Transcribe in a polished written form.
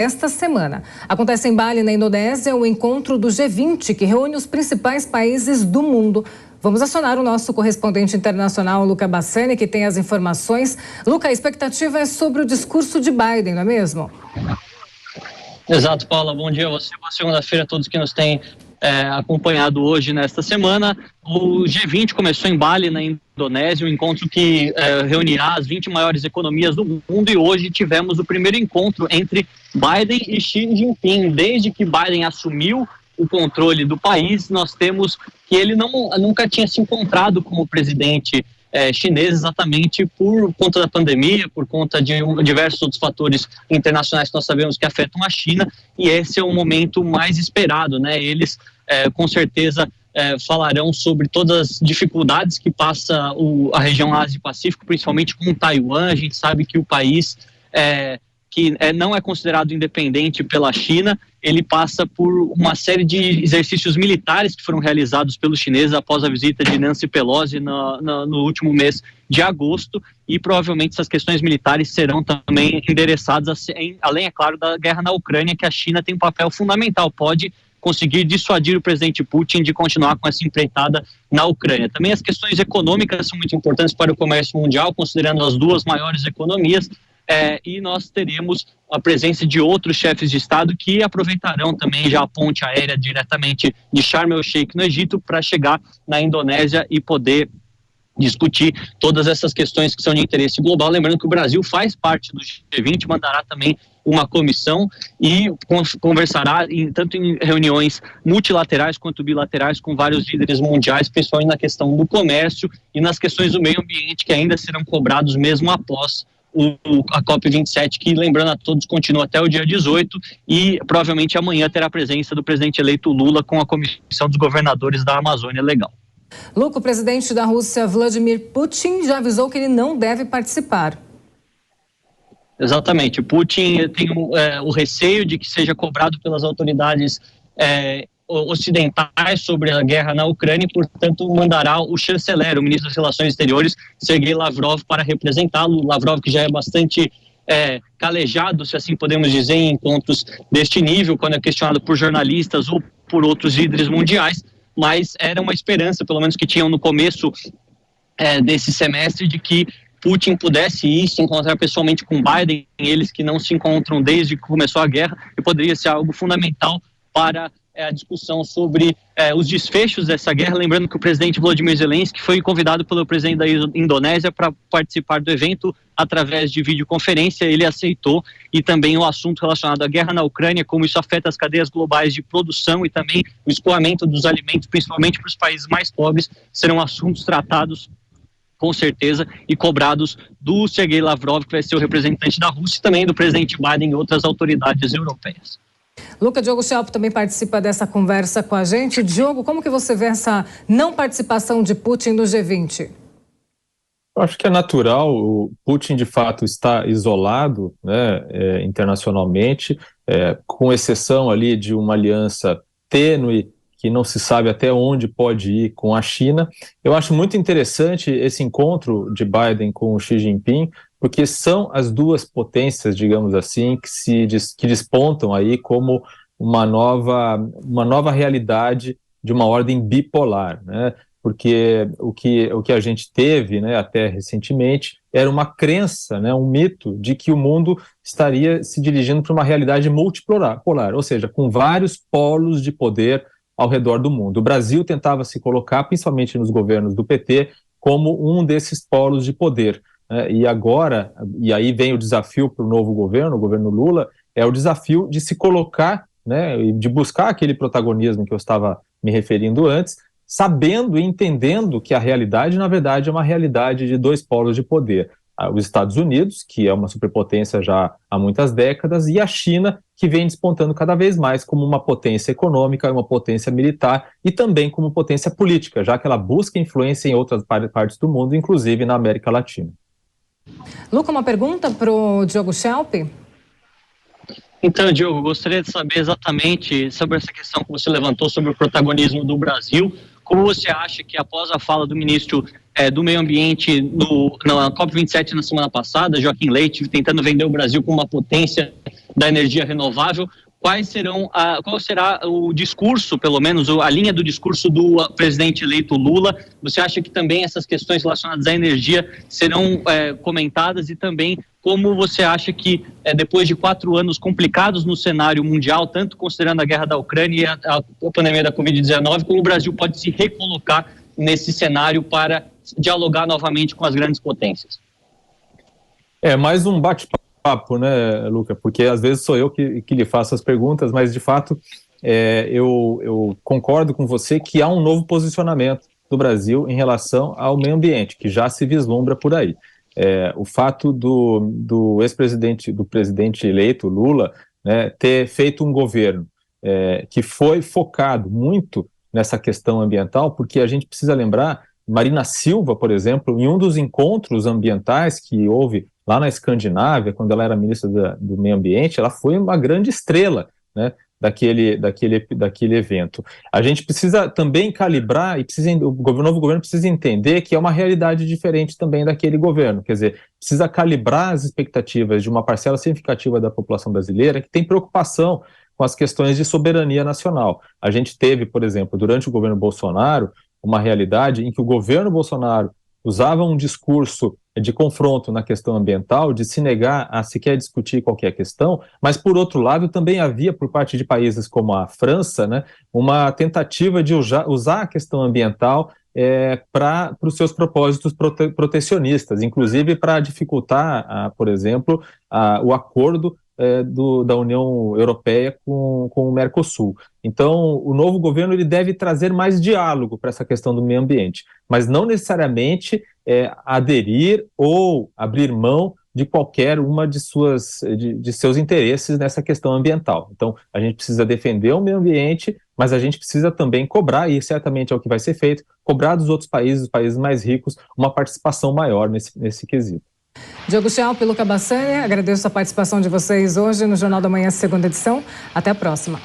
esta semana. Acontece em Bali, na Indonésia, o encontro do G20, que reúne os principais países do mundo. Vamos acionar o nosso correspondente internacional, Luca Bassani, que tem as informações. Luca, a expectativa é sobre o discurso de Biden, não é mesmo? Exato, Paula. Bom dia a você. Boa segunda-feira a todos que nos têm acompanhado hoje nesta semana. O G20 começou em Bali, na Indonésia, um encontro que reunirá as 20 maiores economias do mundo, e hoje tivemos o primeiro encontro entre Biden e Xi Jinping. Desde que Biden assumiu o controle do país, nós temos que ele nunca tinha se encontrado com o presidente chinês, exatamente por conta da pandemia, por conta de diversos outros fatores internacionais que nós sabemos que afetam a China, e esse é o momento mais esperado, né? Eles com certeza falarão sobre todas as dificuldades que passa a região Ásia-Pacífico, principalmente com Taiwan. A gente sabe que o país que não é considerado independente pela China, ele passa por uma série de exercícios militares que foram realizados pelos chineses após a visita de Nancy Pelosi no último mês de agosto, e provavelmente essas questões militares serão também endereçadas, além, é claro, da guerra na Ucrânia, que a China tem um papel fundamental, pode conseguir dissuadir o presidente Putin de continuar com essa empreitada na Ucrânia. Também as questões econômicas são muito importantes para o comércio mundial, considerando as duas maiores economias. E nós teremos a presença de outros chefes de Estado que aproveitarão também já a ponte aérea diretamente de Sharm el-Sheikh, no Egito, para chegar na Indonésia e poder discutir todas essas questões que são de interesse global. Lembrando que o Brasil faz parte do G20, mandará também uma comissão e conversará tanto em reuniões multilaterais quanto bilaterais com vários líderes mundiais, principalmente na questão do comércio e nas questões do meio ambiente, que ainda serão cobrados mesmo após a COP27, que, lembrando a todos, continua até o dia 18, e provavelmente amanhã terá a presença do presidente eleito Lula com a Comissão dos Governadores da Amazônia Legal. Luca, o presidente da Rússia, Vladimir Putin, já avisou que ele não deve participar. Exatamente. Putin tem o receio de que seja cobrado pelas autoridades ocidentais sobre a guerra na Ucrânia, e, portanto, mandará o chanceler, o ministro das Relações Exteriores, Sergei Lavrov, para representá-lo. Lavrov, que já é bastante calejado, se assim podemos dizer, em encontros deste nível, quando é questionado por jornalistas ou por outros líderes mundiais, mas era uma esperança, pelo menos que tinham no começo desse semestre, de que Putin pudesse ir se encontrar pessoalmente com Biden, eles que não se encontram desde que começou a guerra, e poderia ser algo fundamental para a discussão sobre os desfechos dessa guerra. Lembrando que o presidente Volodymyr Zelensky foi convidado pelo presidente da Indonésia para participar do evento através de videoconferência. Ele aceitou, e também o assunto relacionado à guerra na Ucrânia, como isso afeta as cadeias globais de produção e também o escoamento dos alimentos, principalmente para os países mais pobres, serão assuntos tratados com certeza e cobrados do Sergei Lavrov, que vai ser o representante da Rússia, e também do presidente Biden e outras autoridades europeias. Luca, Diogo Schelp também participa dessa conversa com a gente. Diogo, como que você vê essa não participação de Putin no G20? Eu acho que é natural. O Putin, de fato, está isolado, né, internacionalmente, com exceção ali de uma aliança tênue, que não se sabe até onde pode ir com a China. Eu acho muito interessante esse encontro de Biden com o Xi Jinping, porque são as duas potências, digamos assim, que despontam aí como uma nova realidade de uma ordem bipolar, né? Porque o que a gente teve, né, até recentemente, era uma crença, né, um mito de que o mundo estaria se dirigindo para uma realidade multipolar, ou seja, com vários polos de poder ao redor do mundo. O Brasil tentava se colocar, principalmente nos governos do PT, como um desses polos de poder. E agora, e aí vem o desafio para o novo governo, o governo Lula, é o desafio de se colocar, né, de buscar aquele protagonismo que eu estava me referindo antes, sabendo e entendendo que a realidade, na verdade, é uma realidade de dois polos de poder. Os Estados Unidos, que é uma superpotência já há muitas décadas, e a China, que vem despontando cada vez mais como uma potência econômica, uma potência militar e também como potência política, já que ela busca influência em outras partes do mundo, inclusive na América Latina. Luca, uma pergunta para o Diogo Schelp? Então, Diogo, gostaria de saber exatamente sobre essa questão que você levantou sobre o protagonismo do Brasil. Como você acha que, após a fala do ministro do Meio Ambiente na COP27 na semana passada, Joaquim Leite, tentando vender o Brasil como uma potência da energia renovável. Qual será o discurso, pelo menos a linha do discurso do presidente eleito Lula? Você acha que também essas questões relacionadas à energia serão comentadas, e também como você acha que depois de 4 anos complicados no cenário mundial, tanto considerando a guerra da Ucrânia e a pandemia da Covid-19, como o Brasil pode se recolocar nesse cenário para dialogar novamente com as grandes potências? Mais um bate-papo, né, Luca? Porque às vezes sou eu que lhe faço as perguntas, mas de fato eu concordo com você que há um novo posicionamento do Brasil em relação ao meio ambiente, que já se vislumbra por aí. O fato do presidente eleito, Lula, né, ter feito um governo que foi focado muito nessa questão ambiental, porque a gente precisa lembrar, Marina Silva, por exemplo, em um dos encontros ambientais que houve lá na Escandinávia, quando ela era ministra do Meio Ambiente, ela foi uma grande estrela, né, daquele evento. A gente precisa também calibrar, e o novo governo precisa entender que é uma realidade diferente também daquele governo, quer dizer, precisa calibrar as expectativas de uma parcela significativa da população brasileira que tem preocupação com as questões de soberania nacional. A gente teve, por exemplo, durante o governo Bolsonaro, uma realidade em que o governo Bolsonaro usava um discurso de confronto na questão ambiental, de se negar a sequer discutir qualquer questão, mas, por outro lado, também havia, por parte de países como a França, né, uma tentativa de usar a questão ambiental para os seus propósitos protecionistas, inclusive para dificultar, por exemplo, o acordo da União Europeia com o Mercosul. Então, o novo governo ele deve trazer mais diálogo para essa questão do meio ambiente, mas não necessariamente aderir ou abrir mão de qualquer uma de seus interesses nessa questão ambiental. Então, a gente precisa defender o meio ambiente, mas a gente precisa também cobrar, e certamente é o que vai ser feito, cobrar dos outros países, dos países mais ricos, uma participação maior nesse quesito. Diogo Schalp e Luca Bassani, agradeço a participação de vocês hoje no Jornal da Manhã, segunda edição. Até a próxima.